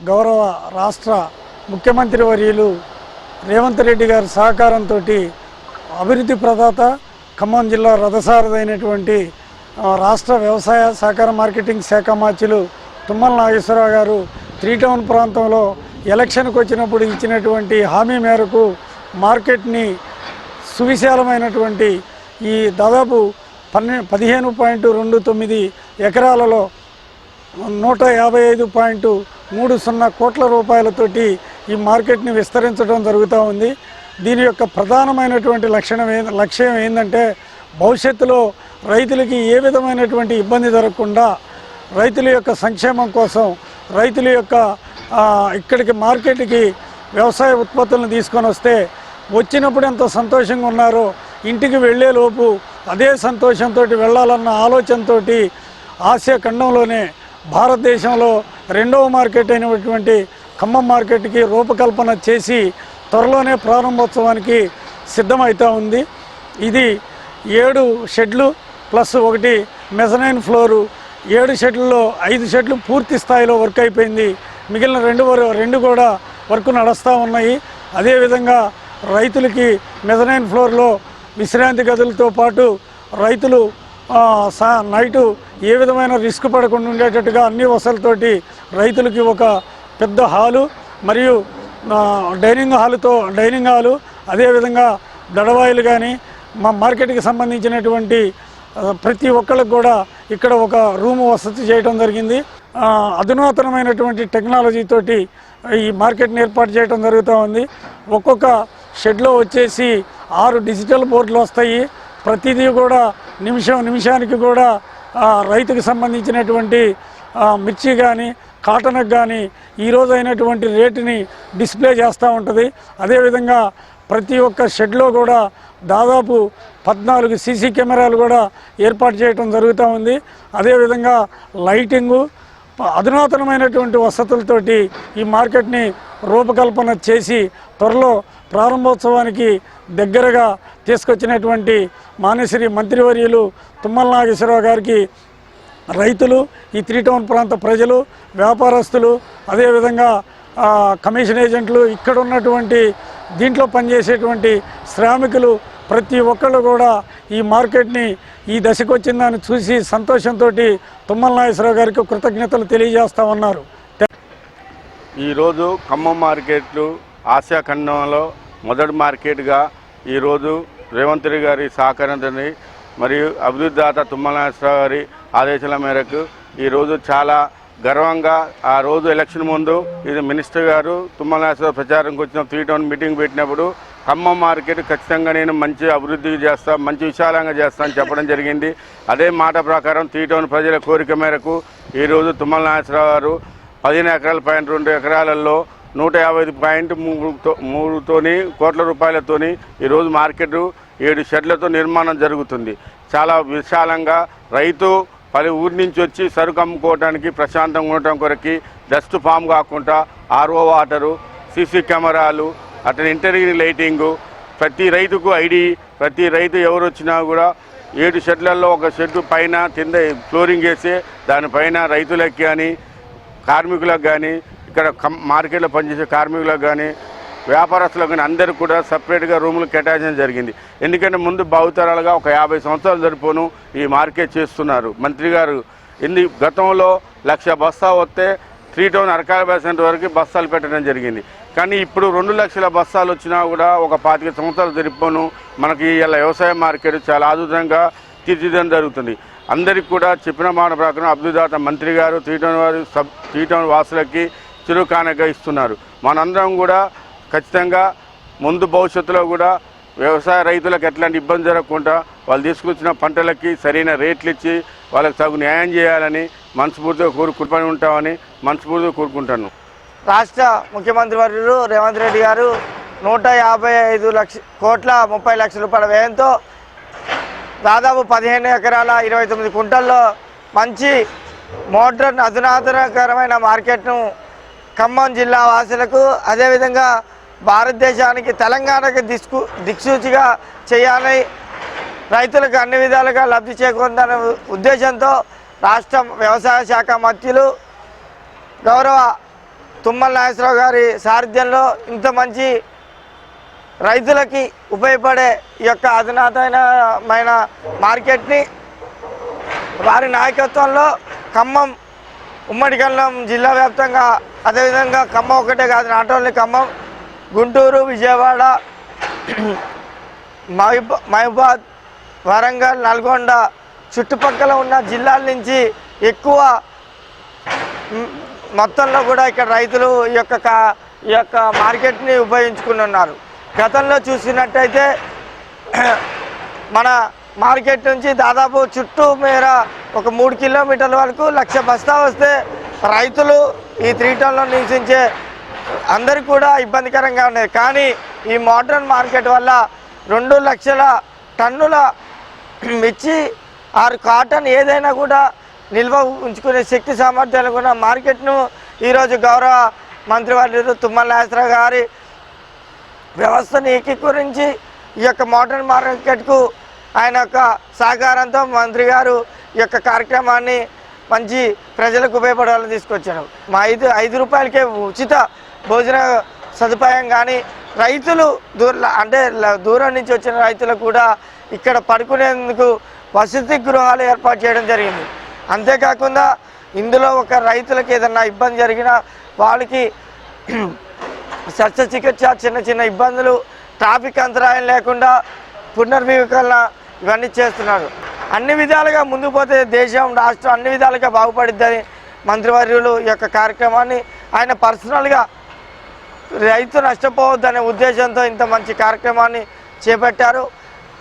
గౌరవ రాష్ట్ర ముఖ్యమంత్రి వర్యులు రేవంత్ రెడ్డి గారి సహకారంతో అభివృద్ధి ప్రదాత ఖమ్మం జిల్లా రథసారథైనటువంటి రాష్ట్ర వ్యవసాయ సహకార మార్కెటింగ్ శాఖ మార్చులు తుమ్మల నాగేశ్వరరావు గారు 3 టౌన్ ప్రాంతంలో ఎలక్షన్కి వచ్చినప్పుడు ఇచ్చినటువంటి హామీ మేరకు మార్కెట్ని సువిశాలమైనటువంటి ఈ దాదాపు 15.29 ఎకరాలలో 155.30 కోట్ల రూపాయలతోటి ఈ మార్కెట్ని విస్తరించడం జరుగుతూ ఉంది. దీని యొక్క ప్రధానమైనటువంటి లక్ష్యం ఏంటంటే భవిష్యత్తులో రైతులకి ఏ విధమైనటువంటి ఇబ్బంది జరగకుండా రైతుల యొక్క సంక్షేమం కోసం రైతుల యొక్క ఇక్కడికి మార్కెట్కి వ్యవసాయ ఉత్పత్తులను తీసుకొని వస్తే వచ్చినప్పుడు ఎంత సంతోషంగా ఉన్నారో ఇంటికి వెళ్ళేలోపు అదే సంతోషంతో వెళ్ళాలన్న ఆలోచనతో ఆసియా ఖండంలోనే భారతదేశంలో 2వ మార్కెట్ అయినటువంటి ఖమ్మం మార్కెట్కి రూపకల్పన చేసి త్వరలోనే ప్రారంభోత్సవానికి సిద్ధమవుతూ ఉంది. ఇది 7 షెడ్లు ప్లస్ 1 మెజనైన్ ఫ్లోరు. 7 షెడ్లలో 5 షెడ్లు పూర్తి స్థాయిలో వర్క్ అయిపోయింది. మిగిలిన 2 కూడా వర్క్ నడుస్తూ ఉన్నాయి. అదేవిధంగా రైతులకి మెజనైన్ ఫ్లోర్లో విశ్రాంతి గదులతో పాటు రైతులు నైటు ఏ విధమైన రిస్క్ పడకుండా ఉండేటట్టుగా అన్ని వసతులతోటి రైతులకి ఒక పెద్ద హాలు మరియు డైనింగ్ హాలు అదేవిధంగా దడవాయిలు కానీ మా మార్కెట్కి సంబంధించినటువంటి ప్రతి ఒక్కరికి కూడా ఇక్కడ ఒక రూము వసతి చేయడం జరిగింది. అధునాతనమైనటువంటి టెక్నాలజీతోటి ఈ మార్కెట్ని ఏర్పాటు చేయడం జరుగుతూ ఉంది. ఒక్కొక్క షెడ్లో వచ్చేసి 6 డిజిటల్ బోర్డులు వస్తాయి. ప్రతిదీ కూడా నిమిషానికి కూడా రైతుకు సంబంధించినటువంటి మిర్చి కానీ కాటన్కి కానీ ఈరోజు అయినటువంటి రేటుని డిస్ప్లే చేస్తూ ఉంటుంది. అదేవిధంగా ప్రతి ఒక్క షెడ్లో కూడా దాదాపు 14 సీసీ కెమెరాలు కూడా ఏర్పాటు చేయడం జరుగుతూ ఉంది. అదేవిధంగా లైటింగు అధునాతనమైనటువంటి వసతులతోటి ఈ మార్కెట్ని రూపకల్పన చేసి త్వరలో ప్రారంభోత్సవానికి దగ్గరగా తీసుకొచ్చినటువంటి మాన్యశ్రీ మంత్రివర్యులు తుమ్మల నాగేశ్వరరావు గారికి రైతులు, ఈ 3 టౌన్ ప్రాంత ప్రజలు, వ్యాపారస్తులు, అదేవిధంగా కమిషన్ ఏజెంట్లు, ఇక్కడ ఉన్నటువంటి దీంట్లో పనిచేసేటువంటి శ్రామికులు ప్రతి ఒక్కళ్ళు కూడా ఈ మార్కెట్ని ఈ దశకు వచ్చిందని చూసి సంతోషంతో తుమ్మల నాగేశ్వరరావు గారికి కృతజ్ఞతలు తెలియజేస్తా ఉన్నారు. ఈరోజు ఖమ్మం మార్కెట్లు ఆసియా ఖండంలో మొదటి మార్కెట్గా ఈరోజు రేవంత్ రెడ్డి గారి సహకారంతో మరియు అభివృద్ధి దాత తుమ్మల నాగేశ్వరరావు గారి ఆదేశాల మేరకు ఈరోజు చాలా గర్వంగా ఆ రోజు ఎలక్షన్ ముందు ఇది మినిస్టర్ గారు తుమ్మల నాగేశ్వరరావు ప్రచారంకి వచ్చిన 3 టౌన్ మీటింగ్ పెట్టినప్పుడు ఖమ్మం మార్కెట్ ఖచ్చితంగా నేను మంచి అభివృద్ధి చేస్తా, మంచి విశాలంగా చేస్తా అని చెప్పడం జరిగింది. అదే మాట ప్రకారం 3 టౌన్ ప్రజల కోరిక మేరకు ఈరోజు తుమ్మల నాగేశ్వరరావు గారు 15 ఎకరాల 2 ఎకరాలలో 150.3 కోట్ల రూపాయలతోని ఈరోజు మార్కెట్ 7 షెడ్లతో నిర్మాణం జరుగుతుంది. చాలా విశాలంగా రైతు పలు ఊరి నుంచి వచ్చి సరుకు అమ్ముకోవడానికి ప్రశాంతంగా ఉండటం కొరకు డస్ట్ ఫామ్ కాకుండా RO వాటరు, సీసీ కెమెరాలు, అతని ఇంటర్వ్యూ లైటింగు, ప్రతి రైతుకు ఐడి, ప్రతి రైతు ఎవరు వచ్చినా కూడా 7 షెడ్లలో ఒక షెడ్ పైన కింద ఫ్లోరింగ్ వేసి దానిపైన రైతులకు కానీ కార్మికులకు కానీ ఇక్కడ మార్కెట్లో పనిచేసే కార్మికులకు కానీ వ్యాపారస్తులకు కానీ అందరికీ కూడా సపరేట్గా రూములు కేటాయించడం జరిగింది. ఎందుకంటే ముందు భావితరాలుగా ఒక 50 సంవత్సరాలు సరిపోను ఈ మార్కెట్ చేస్తున్నారు. మంత్రి గారు గతంలో 1,00,000 బస్తా వస్తే 3 టౌన్ అరకాల సెంటర్ వరకు బస్తాలు పెట్టడం జరిగింది. కానీ ఇప్పుడు 2 లక్షల బస్తాలు వచ్చినా కూడా ఒక 25 సంవత్సరాలు సరిపోను మనకి ఇలా వ్యవసాయ మార్కెట్ చాలా అద్భుతంగా తీర్చిదిద్దడం జరుగుతుంది. అందరికీ కూడా చెప్పిన మాట ప్రకారం అభివృద్ధిదాత మంత్రి గారు 3 టౌన్ వాసులకి చిరుకానుకగా ఇస్తున్నారు. మనందరం కూడా ఖచ్చితంగా ముందు భవిష్యత్తులో కూడా వ్యవసాయ రైతులకు ఎట్లాంటి ఇబ్బంది జరగకుండా వాళ్ళు తీసుకొచ్చిన పంటలకి సరైన రేట్లు ఇచ్చి వాళ్ళకి తగు న్యాయం చేయాలని మనస్ఫూర్తిగా ఉంటామని మనస్ఫూర్తిగా కోరుకుంటాను. రాష్ట్ర ముఖ్యమంత్రి వర్యులు రేవంత్ రెడ్డి గారు 155 కోట్ల 30 లక్షల రూపాయల వ్యయంతో దాదాపు 15 ఎకరాల 29 కుంటల్లో మంచి మోడ్రన్ అధునాతనకరమైన మార్కెట్ను ఖమ్మం జిల్లా వాసులకు అదేవిధంగా భారతదేశానికి తెలంగాణకి దిక్సూచిగా చేయాలని రైతులకు అన్ని విధాలుగా లబ్ధి చేకూరుదనే ఉద్దేశంతో రాష్ట్ర వ్యవసాయ శాఖ మంత్రులు గౌరవ తుమ్మల నాగేశ్వరరావు గారి సారథ్యంలో ఇంత మంచి రైతులకి ఉపయోగపడే ఈ యొక్క అధునాతనమైన మార్కెట్ని వారి నాయకత్వంలో ఖమ్మం ఉమ్మడి ఖమ్మం జిల్లా వ్యాప్తంగా, అదేవిధంగా ఖమ్మం ఒకటే కాదు, నాట్ ఓన్లీ ఖమ్మం, గుంటూరు, విజయవాడ, మహబూబాద్, వరంగల్, నల్గొండ చుట్టుపక్కల ఉన్న జిల్లాల నుంచి ఎక్కువ మొత్తంలో కూడా ఇక్కడ రైతులు ఈ యొక్క మార్కెట్ని ఉపయోగించుకున్నారు. గతంలో చూసినట్టయితే మన మార్కెట్ నుంచి దాదాపు చుట్టూ మేర ఒక 3 కిలోమీటర్ల వరకు 1,00,000 బస్తా వస్తే రైతులు ఈ 3 టన్నులో నివసించే అందరికీ కూడా ఇబ్బందికరంగా ఉండేది. కానీ ఈ మోడర్న్ మార్కెట్ వల్ల 2 లక్షల టన్నుల మిర్చి ఆరు కాటన్ ఏదైనా కూడా నిల్వ ఉంచుకునే శక్తి సామర్థ్యాలు కూడా మార్కెట్ను ఈరోజు గౌరవ మంత్రివర్యులు తుమ్మల నాగేశ్వరరావు గారి వ్యవస్థను ఏకీకరించి ఈ యొక్క మోడర్న్ మార్కెట్కు ఆయన యొక్క సహకారంతో మంత్రి గారు ఈ యొక్క కార్యక్రమాన్ని మంచి ప్రజలకు ఉపయోగపడాలని తీసుకొచ్చారు. మా 5 రూపాయలకే ఉచిత భోజన సదుపాయం కానీ రైతులు దూరం నుంచి వచ్చిన రైతులకు కూడా ఇక్కడ పడుకునేందుకు వసతి గృహాలు ఏర్పాటు చేయడం జరిగింది. అంతేకాకుండా ఇందులో ఒక రైతులకు ఏదన్నా ఇబ్బంది జరిగినా వాళ్ళకి శస్త్రచికిత్స, చిన్న చిన్న ఇబ్బందులు, ట్రాఫిక్ అంతరాయం లేకుండా పునర్వికలన ఇవన్నీ చేస్తున్నారు. అన్ని విధాలుగా ముందుకు పోతే దేశం, రాష్ట్రం అన్ని విధాలుగా బాగుపడిద్దని మంత్రివర్యులు ఈ యొక్క కార్యక్రమాన్ని ఆయన పర్సనల్గా రైతు నష్టపోవద్దనే ఉద్దేశంతో ఇంత మంచి కార్యక్రమాన్ని చేపట్టారు.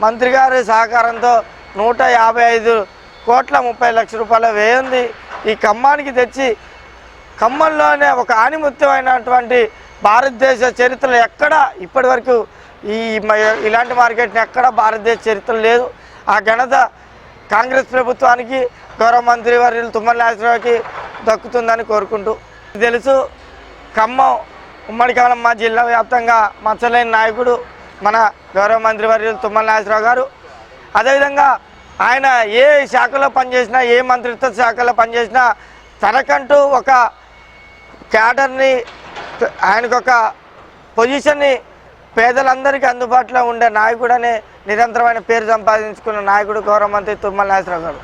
మంత్రి గారి సహకారంతో 155,30,00,000 రూపాయల వ్యయంది ఈ ఖమ్మానికి తెచ్చి ఖమ్మంలోనే ఒక ఆణిముత్యమైనటువంటి భారతదేశ చరిత్రలో ఎక్కడా ఇప్పటి వరకు ఇలాంటి మార్కెట్ని ఎక్కడ భారతదేశ చరిత్ర లేదు. ఆ ఘనత కాంగ్రెస్ ప్రభుత్వానికి, గౌరవ మంత్రి వర్యులు తుమ్మల నాగేశ్వరరావుకి దక్కుతుందని కోరుకుంటూ, తెలుసు ఖమ్మం ఉమ్మడి ఖమ్మం మా జిల్లా వ్యాప్తంగా మచ్చలేని నాయకుడు మన గౌరవ మంత్రి వర్యులు తుమ్మల నాగేశ్వరరావు గారు. అదేవిధంగా ఆయన ఏ శాఖలో పనిచేసినా, ఏ మంత్రిత్వ శాఖలో పనిచేసినా తనకంటూ ఒక క్యాడర్ని, ఆయనకు ఒక పొజిషన్ని పేదలందరికీ అందుబాటులో ఉండే నాయకుడనే నిరంతరమైన పేరు సంపాదించుకున్న నాయకుడు గౌరవ మంత్రి తుమ్మల నాగేశ్వరరావు గారు.